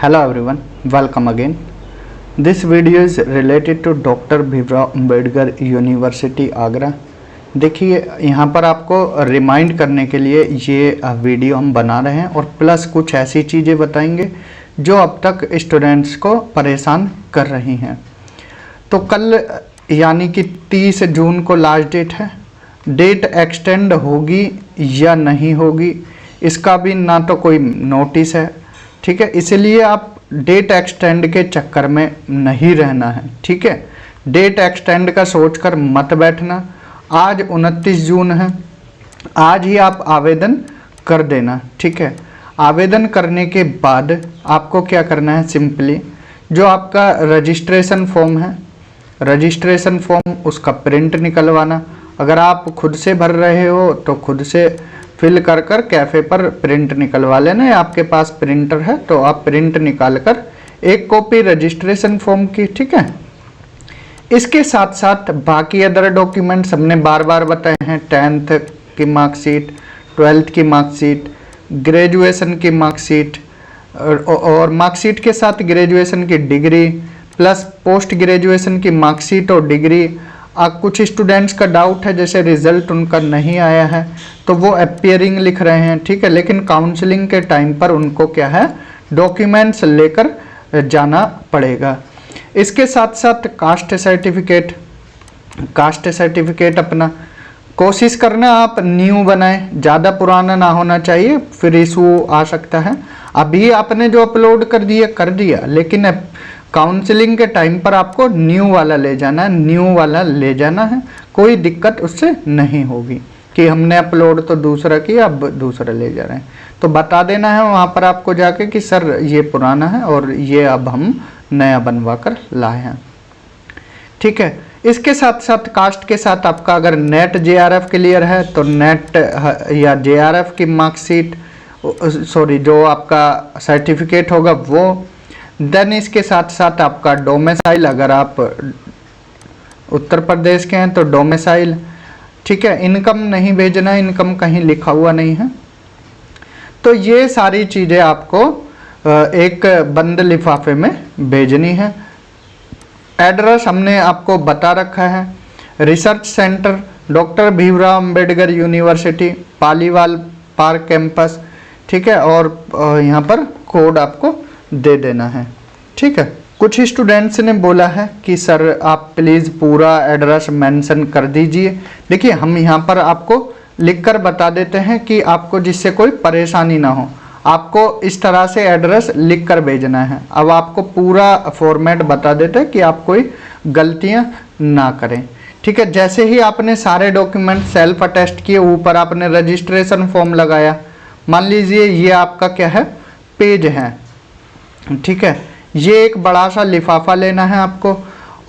Hello everyone, welcome again. This video is related to doctor Bhimrao Ambedkar university Agra. देखिए यहाँ पर आपको रिमाइंड करने के लिए ये वीडियो हम बना रहे हैं और प्लस कुछ ऐसी चीज़ें बताएंगे जो अब तक स्टूडेंट्स को परेशान कर रही हैं। तो कल यानी कि 30 जून को लास्ट डेट है। डेट एक्सटेंड होगी या नहीं होगी इसका भी ना तो कोई नोटिस है, ठीक है। इसलिए आप डेट एक्सटेंड के चक्कर में नहीं रहना है, ठीक है। डेट एक्सटेंड का सोचकर मत बैठना। आज 29 जून है, आज ही आप आवेदन कर देना, ठीक है। आवेदन करने के बाद आपको क्या करना है, सिंपली जो आपका रजिस्ट्रेशन फॉर्म है, रजिस्ट्रेशन फॉर्म उसका प्रिंट निकलवाना। अगर आप खुद से भर रहे हो तो खुद से फिल कर कर कैफ़े पर प्रिंट निकलवा लेना, या आपके पास प्रिंटर है तो आप प्रिंट निकाल कर एक कॉपी रजिस्ट्रेशन फॉर्म की, ठीक है। इसके साथ साथ बाकी अदर डॉक्यूमेंट्स हमने बार बार बताए हैं। 10th की मार्कशीट, 12th की मार्कशीट, ग्रेजुएशन की मार्कशीट और मार्कशीट के साथ ग्रेजुएशन की डिग्री प्लस पोस्ट ग्रेजुएशन की मार्कशीट और डिग्री। कुछ स्टूडेंट्स का डाउट है, जैसे रिजल्ट उनका नहीं आया है तो वो अपीयरिंग लिख रहे हैं, ठीक है, लेकिन काउंसलिंग के टाइम पर उनको क्या है, डॉक्यूमेंट्स लेकर जाना पड़ेगा। इसके साथ साथ कास्ट सर्टिफिकेट अपना कोशिश करना आप न्यू बनाएं, ज़्यादा पुराना ना होना चाहिए, फिर इशू आ सकता है। अभी आपने जो अपलोड कर दिया, लेकिन काउंसलिंग के टाइम पर आपको न्यू वाला ले जाना है, कोई दिक्कत उससे नहीं होगी कि हमने अपलोड तो दूसरा किया अब दूसरा ले जा रहे हैं। तो बता देना है वहाँ पर आपको जाके कि सर ये पुराना है और ये अब हम नया बनवा कर लाए हैं, ठीक है। इसके साथ साथ कास्ट के साथ आपका अगर नेट JRF क्लियर है तो नेट या JRF की मार्कशीट, जो आपका सर्टिफिकेट होगा वो। देन इसके साथ साथ आपका डोमिसाइल, अगर आप उत्तर प्रदेश के हैं तो डोमिसाइल, ठीक है। इनकम नहीं भेजना, इनकम कहीं लिखा हुआ नहीं है। तो ये सारी चीज़ें आपको एक बंद लिफाफे में भेजनी है। एड्रेस हमने आपको बता रखा है, research centre doctor Bhimrao Ambedkar university, Paliwal park campus, ठीक है। और यहाँ पर कोड आपको दे देना है, ठीक है। कुछ स्टूडेंट्स ने बोला है कि सर आप प्लीज़ पूरा एड्रेस मेंशन कर दीजिए। देखिए हम यहाँ पर आपको लिखकर बता देते हैं कि आपको जिससे कोई परेशानी ना हो, आपको इस तरह से एड्रेस लिख कर भेजना है। अब आपको पूरा फॉर्मेट बता देते हैं कि आप कोई गलतियाँ ना करें, ठीक है। जैसे ही आपने सारे डॉक्यूमेंट सेल्फ अटेस्ट किए, ऊपर आपने रजिस्ट्रेशन फॉर्म लगाया, मान लीजिए ये आपका क्या है, पेज है, ठीक है। ये एक बड़ा सा लिफाफा लेना है आपको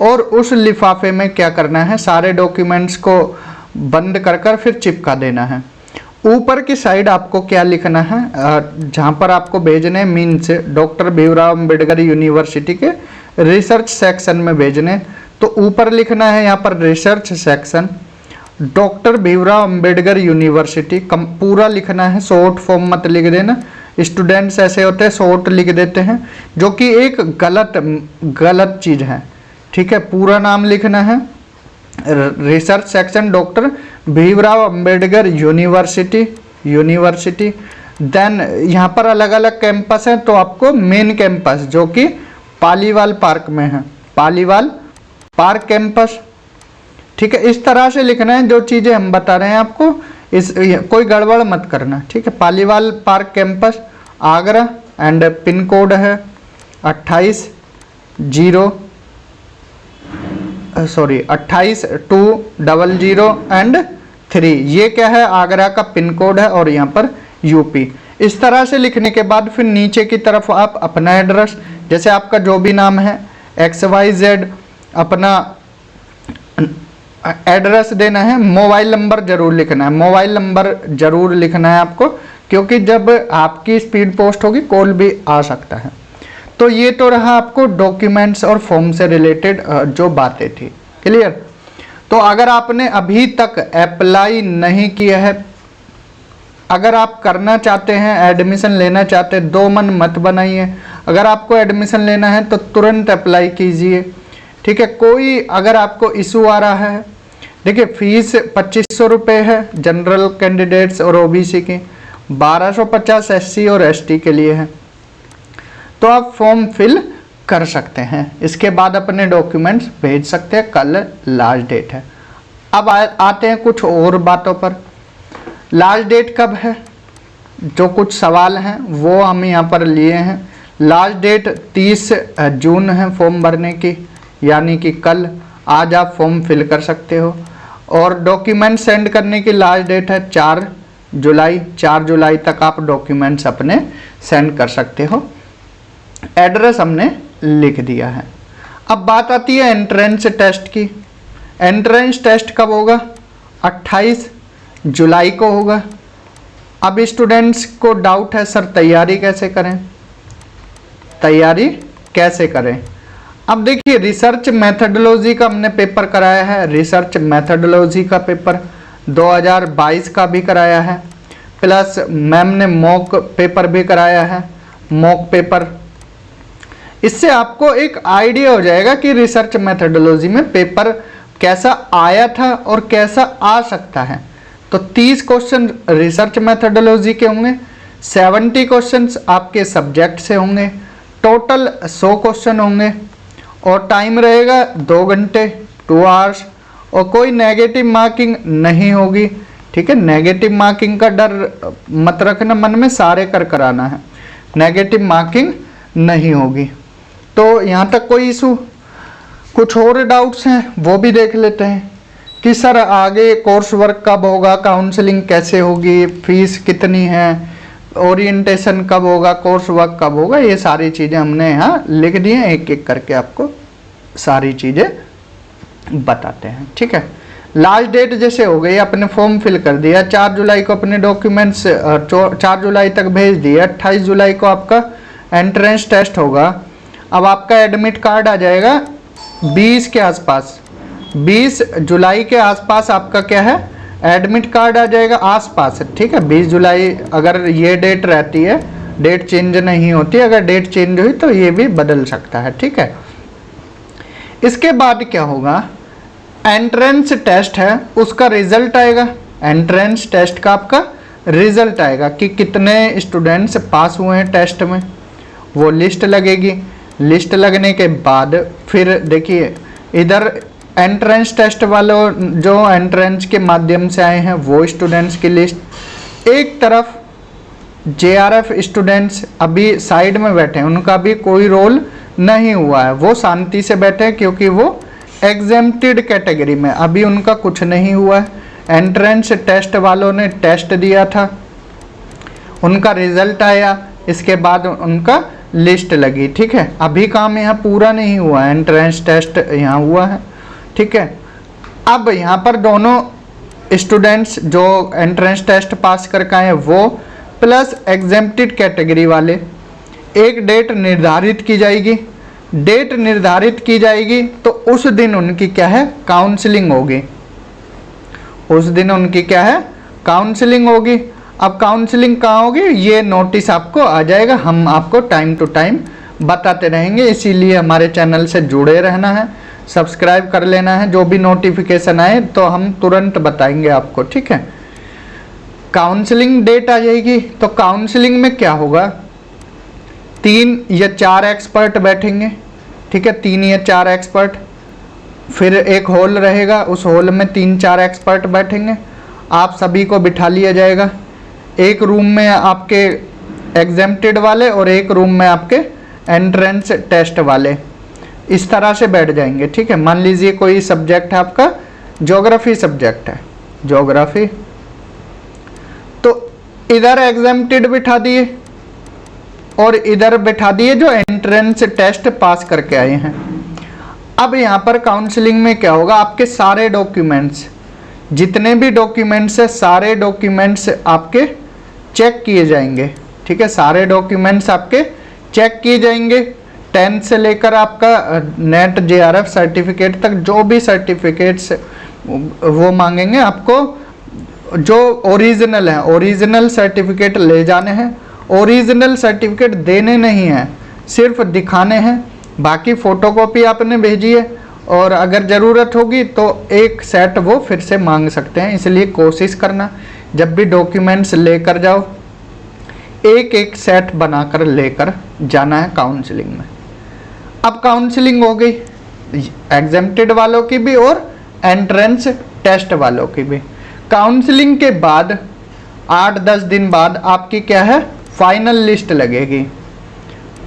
और उस लिफाफे में क्या करना है, सारे डॉक्यूमेंट्स को बंद कर कर फिर चिपका देना है। ऊपर की साइड आपको क्या लिखना है, जहाँ पर आपको भेजने means doctor Bhimrao Ambedkar university के रिसर्च सेक्शन में भेजने। तो ऊपर लिखना है यहाँ पर research section doctor Bhimrao Ambedkar university, पूरा लिखना है, शॉर्ट फॉर्म मत लिख देना। स्टूडेंट्स ऐसे होते हैं शॉर्ट लिख देते हैं, जो कि एक गलत चीज़ है, ठीक है। पूरा नाम लिखना है, research section doctor Bhimrao Ambedkar university. Then यहाँ पर अलग अलग कैंपस हैं, तो आपको मेन कैंपस जो कि पालीवाल पार्क में है, पालीवाल पार्क कैंपस, ठीक है। इस तरह से लिखना है, जो चीज़ें हम बता रहे हैं आपको कोई गड़बड़ मत करना, ठीक है। Paliwal park campus Agra and pin code है 282003। ये क्या है, आगरा का पिन कोड है और यहाँ पर यूपी। इस तरह से लिखने के बाद फिर नीचे की तरफ आप अपना एड्रेस, जैसे आपका जो भी नाम है XYZ, अपना एड्रेस देना है। मोबाइल नंबर जरूर लिखना है, मोबाइल नंबर जरूर लिखना है आपको, क्योंकि जब आपकी स्पीड पोस्ट होगी कॉल भी आ सकता है। तो ये तो रहा आपको डॉक्यूमेंट्स और फॉर्म से रिलेटेड जो बातें थी, क्लियर। तो अगर आपने अभी तक अप्लाई नहीं किया है, अगर आप करना चाहते हैं, एडमिशन लेना चाहते हैं, दो मन मत बनाइए। अगर आपको एडमिशन लेना है तो तुरंत अप्लाई कीजिए, ठीक है। कोई अगर आपको इशू आ रहा है, देखिए फीस 2500 रुपये है जनरल कैंडिडेट्स और ओबीसी की, 1250 एससी और एसटी के लिए है, तो आप फॉर्म फिल कर सकते हैं। इसके बाद अपने डॉक्यूमेंट्स भेज सकते हैं, कल लास्ट डेट है। अब आते हैं कुछ और बातों पर। लास्ट डेट कब है, जो कुछ सवाल हैं वो हम यहाँ पर लिए हैं। लास्ट डेट 30 जून है फॉर्म भरने की, यानी कि कल। आज आप फॉर्म फिल कर सकते हो। और डॉक्यूमेंट सेंड करने की लास्ट डेट है 4 जुलाई। 4 जुलाई तक आप डॉक्यूमेंट्स अपने सेंड कर सकते हो। एड्रेस हमने लिख दिया है। अब बात आती है एंट्रेंस टेस्ट की। एंट्रेंस टेस्ट कब होगा, 28 जुलाई को होगा। अब स्टूडेंट्स को डाउट है सर तैयारी कैसे करें, तैयारी कैसे करें। अब देखिए रिसर्च मेथडोलॉजी का हमने पेपर कराया है, रिसर्च मेथडोलॉजी का पेपर 2022 का भी कराया है, प्लस मैम ने मॉक पेपर भी कराया है, मॉक पेपर। इससे आपको एक आइडिया हो जाएगा कि रिसर्च मेथडोलॉजी में पेपर कैसा आया था और कैसा आ सकता है। तो 30 क्वेश्चन रिसर्च मेथडोलॉजी के होंगे, 70 क्वेश्चंस आपके सब्जेक्ट से होंगे, टोटल 100 क्वेश्चन होंगे और टाइम रहेगा 2 घंटे 2 आवर्स, और कोई नेगेटिव मार्किंग नहीं होगी, ठीक है। नेगेटिव मार्किंग का डर मत रखना मन में, सारे कराना है, नेगेटिव मार्किंग नहीं होगी। तो यहाँ तक कोई इशू। कुछ और डाउट्स हैं वो भी देख लेते हैं कि सर आगे कोर्स वर्क कब होगा, काउंसलिंग कैसे होगी, फीस कितनी है, ओरिएंटेशन कब होगा, कोर्स वर्क कब होगा, ये सारी चीज़ें हमने यहाँ लिख दी हैं। एक एक करके आपको सारी चीज़ें बताते हैं, ठीक है। लास्ट डेट जैसे हो गई, अपने फॉर्म फिल कर दिया, 4 जुलाई को अपने डॉक्यूमेंट्स 4 जुलाई तक भेज दिया, 28 जुलाई को आपका एंट्रेंस टेस्ट होगा। अब आपका एडमिट कार्ड आ जाएगा 20 के आसपास, 20 जुलाई के आसपास आपका क्या है एडमिट कार्ड आ जाएगा आसपास, ठीक है। 20 जुलाई अगर ये डेट रहती है, डेट चेंज नहीं होती, अगर डेट चेंज हुई तो ये भी बदल सकता है, ठीक है। इसके बाद क्या होगा, एंट्रेंस टेस्ट है उसका रिजल्ट आएगा, एंट्रेंस टेस्ट का आपका रिजल्ट आएगा कि कितने स्टूडेंट्स पास हुए हैं टेस्ट में, वो लिस्ट लगेगी। लिस्ट लगने के बाद फिर देखिए इधर एंट्रेंस टेस्ट वालों जो एंट्रेंस के माध्यम से आए हैं वो स्टूडेंट्स की लिस्ट, एक तरफ जेआरएफ स्टूडेंट्स अभी साइड में बैठे हैं, उनका भी कोई रोल नहीं हुआ है, वो शांति से बैठे हैं क्योंकि वो एग्जेम्प्टेड कैटेगरी में, अभी उनका कुछ नहीं हुआ है। एंट्रेंस टेस्ट वालों ने टेस्ट दिया था, उनका रिजल्ट आया, इसके बाद उनका लिस्ट लगी, ठीक है। अभी काम यहाँ पूरा नहीं हुआ है, एंट्रेंस टेस्ट यहाँ हुआ है, ठीक है। अब यहाँ पर दोनों स्टूडेंट्स जो एंट्रेंस टेस्ट पास करके आए हैं वो प्लस एग्जेम्प्टेड कैटेगरी वाले, एक डेट निर्धारित की जाएगी। डेट निर्धारित की जाएगी तो उस दिन उनकी क्या है काउंसलिंग होगी, उस दिन उनकी क्या है काउंसलिंग होगी। अब काउंसलिंग कहाँ होगी ये नोटिस आपको आ जाएगा, हम आपको टाइम टू टाइम बताते रहेंगे, इसीलिए हमारे चैनल से जुड़े रहना है, सब्सक्राइब कर लेना है, जो भी नोटिफिकेशन आए तो हम तुरंत बताएंगे आपको, ठीक है। काउंसलिंग डेट आ जाएगी तो काउंसलिंग में क्या होगा, 3 या 4 एक्सपर्ट बैठेंगे, ठीक है, 3 या 4 एक्सपर्ट, फिर एक हॉल रहेगा, उस हॉल में 3-4 एक्सपर्ट बैठेंगे, आप सभी को बिठा लिया जाएगा। एक रूम में आपके एग्जेम्प्टेड वाले और एक रूम में आपके एंट्रेंस टेस्ट वाले, इस तरह से बैठ जाएंगे, ठीक है। मान लीजिए कोई सब्जेक्ट है आपका ज्योग्राफी सब्जेक्ट है, ज्योग्राफी, तो इधर एग्जेम्प्टेड बिठा दिए और इधर बिठा दिए जो एंट्रेंस टेस्ट पास करके आए हैं। अब यहाँ पर काउंसलिंग में क्या होगा, आपके सारे डॉक्यूमेंट्स, जितने भी डॉक्यूमेंट्स है सारे डॉक्यूमेंट्स आपके चेक किए जाएंगे, ठीक है, सारे डॉक्यूमेंट्स आपके चेक किए जाएंगे। 10 से लेकर आपका नेट जेआरएफ सर्टिफिकेट तक जो भी सर्टिफिकेट्स वो मांगेंगे आपको, जो ओरिजिनल है ओरिजिनल सर्टिफिकेट ले जाने हैं, ओरिजिनल सर्टिफिकेट देने नहीं हैं, सिर्फ दिखाने हैं, बाकी फ़ोटोकॉपी आपने भेजी है और अगर ज़रूरत होगी तो एक सेट वो फिर से मांग सकते हैं। इसलिए कोशिश करना जब भी डॉक्यूमेंट्स लेकर जाओ एक एक सेट बनाकर लेकर जाना है काउंसलिंग में। अब काउंसलिंग हो गई एग्जेम्प्टेड वालों की भी और एंट्रेंस टेस्ट वालों की भी। काउंसलिंग के बाद 8-10 दिन बाद आपकी क्या है, फाइनल लिस्ट लगेगी।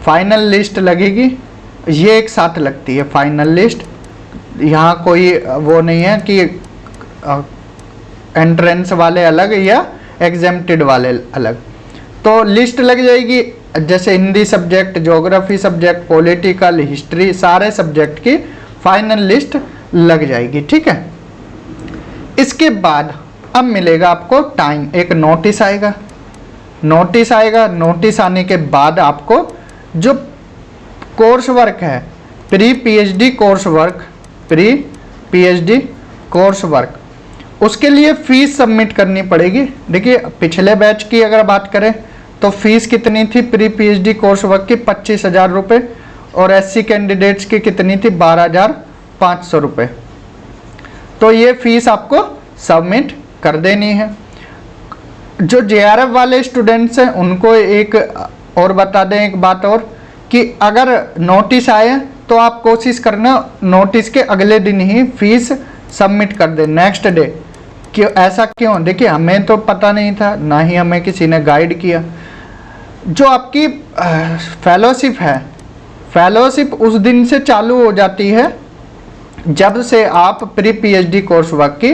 फाइनल लिस्ट लगेगी, ये एक साथ लगती है फाइनल लिस्ट। यहाँ कोई वो नहीं है कि एंट्रेंस वाले अलग या एग्जेम्प्टेड वाले अलग। तो लिस्ट लग जाएगी, जैसे Hindi subject, geography subject, political, history, सारे सब्जेक्ट की फाइनल लिस्ट लग जाएगी। ठीक है, इसके बाद अब मिलेगा आपको टाइम, एक नोटिस आएगा। नोटिस आएगा, नोटिस आने के बाद आपको जो कोर्स वर्क है, pre PhD course work, pre PhD course work, उसके लिए फ़ीस सबमिट करनी पड़ेगी। देखिए पिछले बैच की अगर बात करें तो फीस कितनी थी प्री पीएचडी कोर्स वर्क की, 25,000 रुपये, और एससी कैंडिडेट्स की कितनी थी, 12,500 रुपये। तो ये फीस आपको सबमिट कर देनी है। जो जेआरएफ वाले स्टूडेंट्स हैं उनको एक और बता दें, एक बात और, कि अगर नोटिस आए तो आप कोशिश करना नोटिस के अगले दिन ही फीस सबमिट कर दें, नेक्स्ट डे। क्यों, ऐसा क्यों? देखिए हमें तो पता नहीं था, ना ही हमें किसी ने गाइड किया। जो आपकी फेलोशिप है, फेलोशिप उस दिन से चालू हो जाती है जब से आप प्री पीएचडी कोर्स वर्क की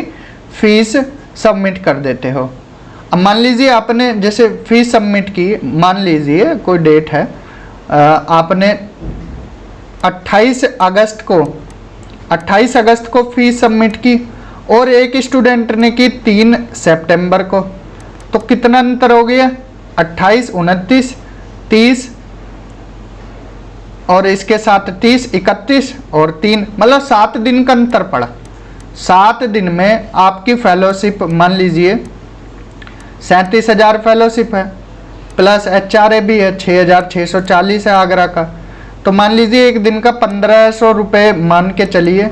फीस सबमिट कर देते हो। अब मान लीजिए आपने जैसे फीस सबमिट की, मान लीजिए कोई डेट है, आपने 28 अगस्त को फीस सबमिट की और एक स्टूडेंट ने की 3 सितंबर को, तो कितना अंतर हो गया, 28, 29, 30 और इसके साथ 30, 31 और 3, मतलब 7 दिन का अंतर पड़ा। 7 दिन में आपकी फेलोशिप मान लीजिए 37,000 फेलोशिप है, प्लस HRA भी है 6,640 है आगरा का। तो मान लीजिए एक दिन का 1,500 रुपये मान के चलिए,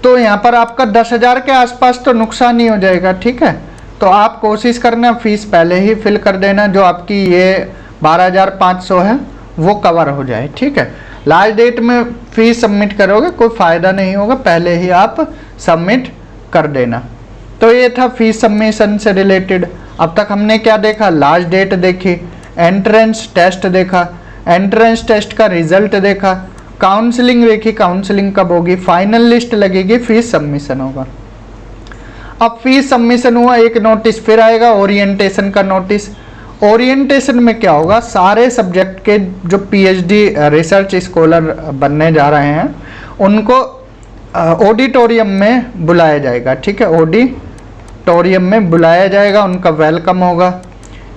तो यहाँ पर आपका 10,000 के आसपास तो नुकसान ही हो जाएगा। ठीक है, तो आप कोशिश करना फीस पहले ही फिल कर देना, जो आपकी ये 12,500 है वो कवर हो जाए। ठीक है, लास्ट डेट में फीस सबमिट करोगे कोई फ़ायदा नहीं होगा, पहले ही आप सबमिट कर देना। तो ये था फीस सबमिशन से रिलेटेड। अब तक हमने क्या देखा, लास्ट डेट देखी, एंट्रेंस टेस्ट देखा, एंट्रेंस टेस्ट का रिजल्ट देखा, काउंसलिंग देखी, काउंसलिंग कब होगी, फाइनल लिस्ट लगेगी, फीस सबमिशन होगा। अब फीस सबमिशन हुआ, एक नोटिस फिर आएगा, ओरिएंटेशन का नोटिस। ओरिएंटेशन में क्या होगा, सारे सब्जेक्ट के जो पीएचडी रिसर्च स्कॉलर बनने जा रहे हैं उनको ऑडिटोरियम में बुलाया जाएगा। ठीक है, ऑडिटोरियम में बुलाया जाएगा, उनका वेलकम होगा।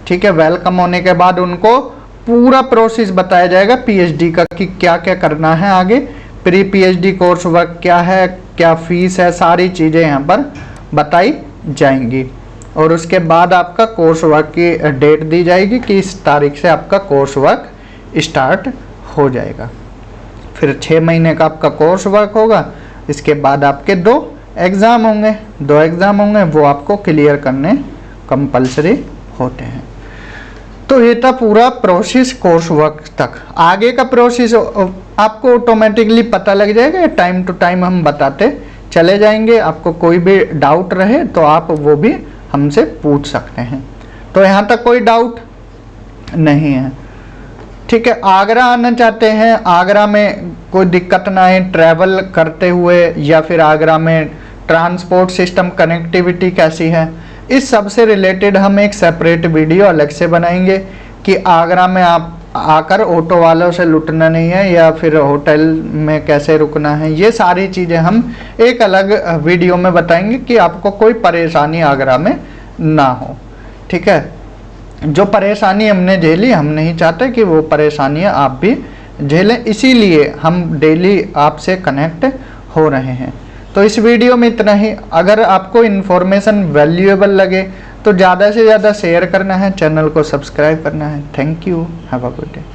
ठीक है, वेलकम होने के बाद उनको पूरा प्रोसेस बताया जाएगा पीएचडी का कि क्या क्या करना है आगे, प्री पीएचडी कोर्स वर्क क्या है, क्या फीस है, सारी चीज़ें यहाँ पर बताई जाएंगी। और उसके बाद आपका कोर्स वर्क की डेट दी जाएगी कि इस तारीख से आपका कोर्स वर्क स्टार्ट हो जाएगा। फिर 6 महीने का आपका कोर्स वर्क होगा। इसके बाद आपके 2 एग्ज़ाम होंगे, वो आपको क्लियर करने कंपलसरी होते हैं। तो ये था पूरा प्रोसेस कोर्स वर्क तक। आगे का प्रोसेस आपको ऑटोमेटिकली पता लग जाएगा, टाइम टू टाइम हम बताते चले जाएंगे। आपको कोई भी डाउट रहे तो आप वो भी हमसे पूछ सकते हैं। तो यहाँ तक कोई डाउट नहीं है। ठीक है, आगरा आना चाहते हैं, आगरा में कोई दिक्कत ना आए ट्रैवल करते हुए, या फिर आगरा में ट्रांसपोर्ट सिस्टम कनेक्टिविटी कैसी है, इस सब से रिलेटेड हम एक सेपरेट वीडियो अलग से बनाएंगे कि आगरा में आप आकर ऑटो वालों से लुटना नहीं है, या फिर होटल में कैसे रुकना है। ये सारी चीज़ें हम एक अलग वीडियो में बताएंगे कि आपको कोई परेशानी आगरा में ना हो। ठीक है, जो परेशानी हमने झेली, हम नहीं चाहते कि वो परेशानियां आप भी झेलें, इसीलिए हम डेली आपसे कनेक्ट हो रहे हैं। तो इस वीडियो में इतना ही। अगर आपको इन्फॉर्मेशन वैल्यूएबल लगे तो ज़्यादा से ज़्यादा शेयर करना है, चैनल को सब्सक्राइब करना है। Thank you, have a good day.